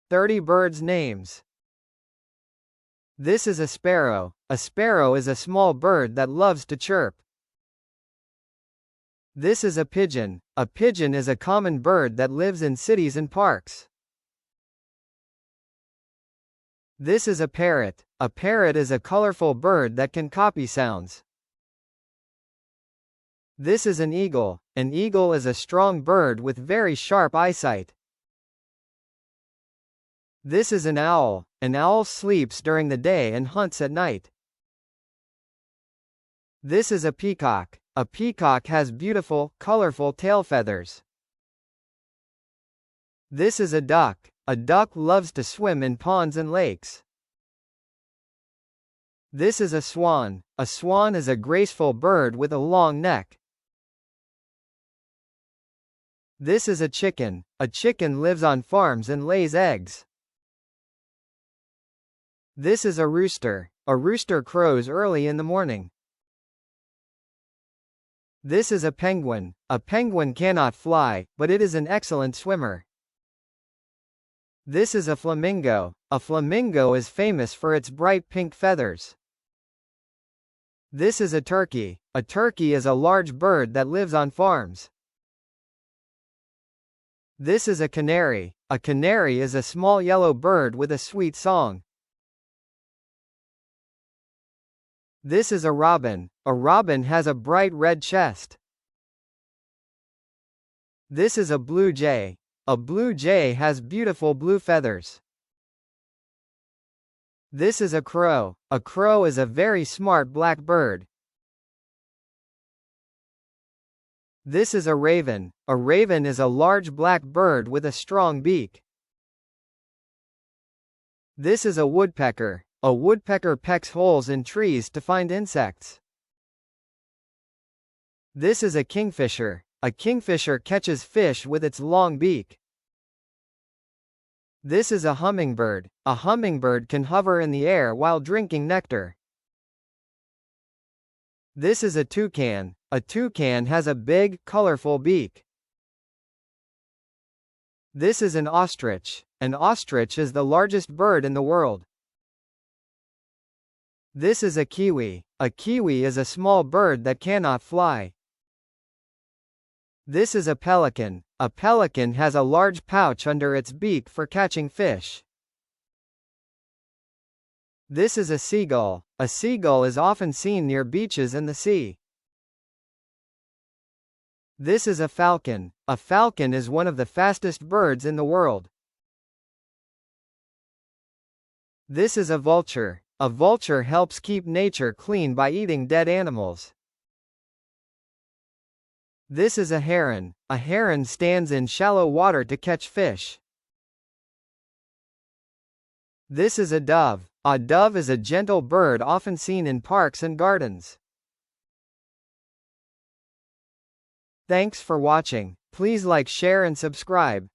30 birds' names. This is a sparrow. A sparrow is a small bird that loves to chirp. This is a pigeon. A pigeon is a common bird that lives in cities and parks. This is a parrot. A parrot is a colorful bird that can copy sounds. This is an eagle. An eagle is a strong bird with very sharp eyesight. This is an owl. An owl sleeps during the day and hunts at night. This is a peacock. A peacock has beautiful, colorful tail feathers. This is a duck. A duck loves to swim in ponds and lakes. This is a swan. A swan is a graceful bird with a long neck. This is a chicken. A chicken lives on farms and lays eggs. This is a rooster. A rooster crows early in the morning. This is a penguin. A penguin cannot fly, but it is an excellent swimmer. This is a flamingo. A flamingo is famous for its bright pink feathers. This is a turkey. A turkey is a large bird that lives on farms. This is a canary. A canary is a small yellow bird with a sweet song. This is a robin. A robin has a bright red chest. This is a blue jay. A blue jay has beautiful blue feathers. This is a crow. A crow is a very smart black bird. This is a raven. A raven is a large black bird with a strong beak. This is a woodpecker. A woodpecker pecks holes in trees to find insects. This is a kingfisher. A kingfisher catches fish with its long beak. This is a hummingbird. A hummingbird can hover in the air while drinking nectar. This is a toucan. A toucan has a big, colorful beak. This is an ostrich. An ostrich is the largest bird in the world. This is a kiwi. A kiwi is a small bird that cannot fly. This is a pelican. A pelican has a large pouch under its beak for catching fish. This is a seagull. A seagull is often seen near beaches and the sea. This is a falcon. A falcon is one of the fastest birds in the world. This is a vulture. A vulture helps keep nature clean by eating dead animals. This is a heron. A heron stands in shallow water to catch fish. This is a dove. A dove is a gentle bird often seen in parks and gardens. Thanks for watching. Please like, share and subscribe.